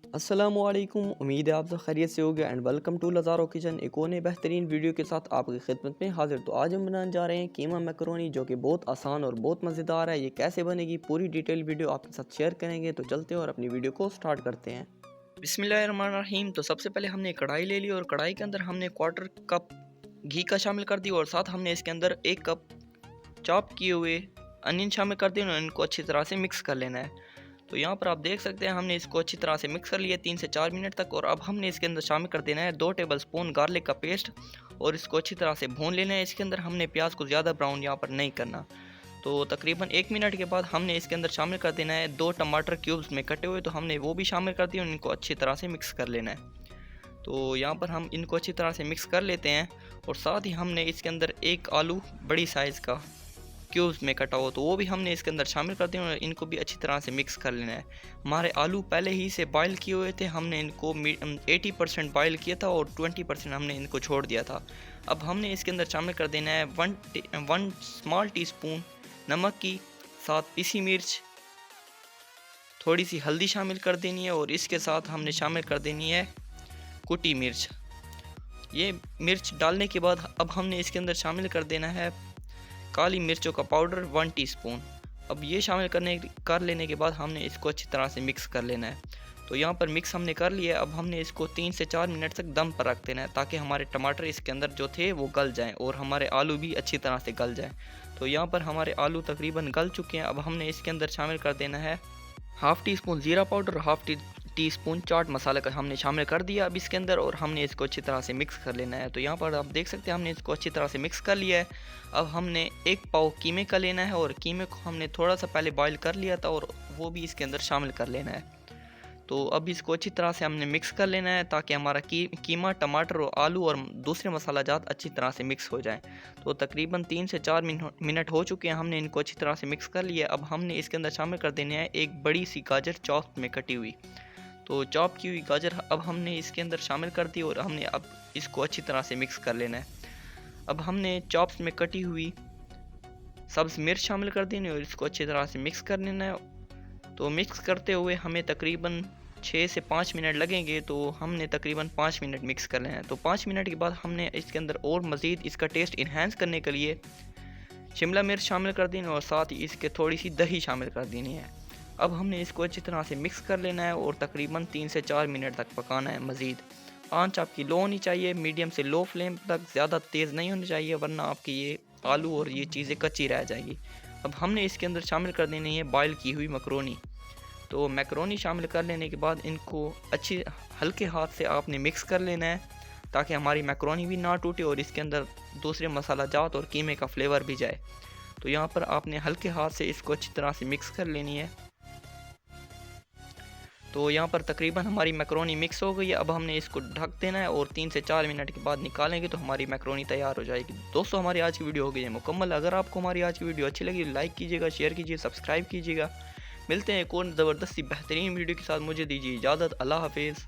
अस्सलामुअलैकुम। उम्मीद है आप सब खैरियत से होगे एंड वेलकम टू लज़ारो किचन। एक और नई बेहतरीन वीडियो के साथ आपकी खिदमत में हाजिर। तो आज हम बनाने जा रहे हैं कीमा मैकरोनी, जो कि बहुत आसान और बहुत मज़ेदार है। ये कैसे बनेगी पूरी डिटेल वीडियो आपके साथ शेयर करेंगे। तो चलते हैं और अपनी वीडियो को स्टार्ट करते हैं। बिस्मिल्लाहिर्रहमानिर्रहीम। तो सबसे पहले हमने कढ़ाई ले ली और कढ़ाई के अंदर हमने क्वार्टर कप घी का शामिल कर दिया और साथ हमने इसके अंदर 1 कप चॉप किए हुए अनियन शामिल कर दिए और इनको अच्छी तरह से मिक्स कर लेना है। तो यहाँ पर आप देख सकते हैं हमने इसको अच्छी तरह से मिक्स कर लिया 3 से 4 मिनट तक। और अब हमने इसके अंदर शामिल कर देना है 2 टेबल स्पून गार्लिक का पेस्ट और इसको अच्छी तरह से भून लेना है। इसके अंदर हमने प्याज को ज़्यादा ब्राउन यहाँ पर नहीं करना। तो तकरीबन 1 मिनट के बाद हमने इसके अंदर शामिल कर देना है 2 टमाटर क्यूब्स में कटे हुए, तो हमने वो भी शामिल कर दिए और इनको अच्छी तरह से मिक्स कर लेना है। तो यहाँ पर हम इनको अच्छी तरह से मिक्स कर लेते हैं और साथ ही हमने इसके अंदर 1 आलू बड़ी साइज़ का क्यूब्स में कटा हो, तो वो भी हमने इसके अंदर शामिल कर दिया और इनको भी अच्छी तरह से मिक्स कर लेना है। हमारे आलू पहले ही से बॉयल किए हुए थे, हमने इनको 80% बॉयल किया था और 20% हमने इनको छोड़ दिया था। अब हमने इसके अंदर शामिल कर देना है 1 स्मॉल टीस्पून नमक की, साथ पिसी मिर्च, थोड़ी सी हल्दी शामिल कर देनी है और इसके साथ हमने शामिल कर देनी है कुटी मिर्च। ये मिर्च डालने के बाद अब हमने इसके अंदर शामिल कर देना है काली मिर्चों का पाउडर 1 टीस्पून। अब ये शामिल कर लेने के बाद हमने इसको अच्छी तरह से मिक्स कर लेना है। तो यहाँ पर मिक्स हमने कर लिया है। अब हमने इसको 3 से 4 मिनट तक दम पर रख देना है ताकि हमारे टमाटर इसके अंदर जो थे वो गल जाएं और हमारे आलू भी अच्छी तरह से गल जाएं। तो यहाँ पर हमारे आलू तकरीबन गल चुके हैं। अब हमने इसके अंदर शामिल कर देना है हाफ़ टी स्पून ज़ीरा powder, half tea spoon chaat masala का हमने शामिल कर दिया अब इसके अंदर, और हमने इसको अच्छी तरह से मिक्स कर लेना है। तो यहाँ पर आप देख सकते हैं हमने इसको अच्छी तरह से मिक्स कर लिया है। अब हमने 1 पाव कीमे का लेना है और कीमे को हमने थोड़ा सा पहले बॉईल कर लिया था और वो भी इसके अंदर शामिल कर लेना है। तो अब इसको अच्छी तरह से हमने मिक्स कर लेना है ताकि हमारा कीमा, टमाटर और आलू और दूसरे मसाला जात अच्छी तरह से मिक्स हो जाएं। तो तकरीबन 3 से 4 मिनट हो चुके हैं, हमने इनको अच्छी तरह से मिक्स कर लिया। अब हमने इसके अंदर शामिल कर देने हैं 1 बड़ी सी गाजर चॉप में कटी हुई। तो चॉप की हुई गाजर अब हमने इसके अंदर शामिल कर दी और हमने अब इसको अच्छी तरह से मिक्स कर लेना है। अब हमने चॉप्स में कटी हुई सब्ज़ मिर्च शामिल कर देनी और इसको अच्छी तरह से मिक्स कर लेना है। तो मिक्स करते हुए हमें तकरीबन 6 से 5 मिनट लगेंगे, तो हमने तकरीबन 5 मिनट मिक्स कर लेना है। तो 5 मिनट के बाद हमने इसके अंदर और मज़ीद इसका टेस्ट इन्हेंस करने के लिए शिमला मिर्च शामिल कर देनी और साथ ही इसके थोड़ी सी दही शामिल कर देनी है। अब हमने इसको अच्छी तरह से मिक्स कर लेना है और तकरीबन 3 से 4 मिनट तक पकाना है मज़ीद। आंच आपकी लो होनी चाहिए, मीडियम से लो फ्लेम तक, ज़्यादा तेज़ नहीं होनी चाहिए वरना आपकी ये आलू और ये चीज़ें कच्ची रह जाएगी। अब हमने इसके अंदर शामिल कर देनी है बॉयल की हुई मैकरोनी। तो मैकरोनी शामिल कर लेने के बाद इनको अच्छी हल्के हाथ से आपने मिक्स कर लेना है ताकि हमारी मैकरोनी भी ना टूटे और इसके अंदर दूसरे मसाला जात और कीमे का फ्लेवर भी जाए। तो यहाँ पर आपने हल्के हाथ से इसको अच्छी तरह से मिक्स कर लेनी है। तो यहाँ पर तकरीबन हमारी मैकरोनी मिक्स हो गई है। अब हमने इसको ढक देना है और 3 से 4 मिनट के बाद निकालेंगे तो हमारी मैकरोनी तैयार हो जाएगी। दोस्तों, हमारी आज की वीडियो हो गई है मुकम्मल। अगर आपको हमारी आज की वीडियो अच्छी लगी लाइक कीजिएगा, शेयर कीजिए, सब्सक्राइब कीजिएगा। मिलते हैं एक और ज़बरदस्ती बेहतरीन वीडियो के साथ। मुझे दीजिए इजाज़त। अल्लाह हाफिज़।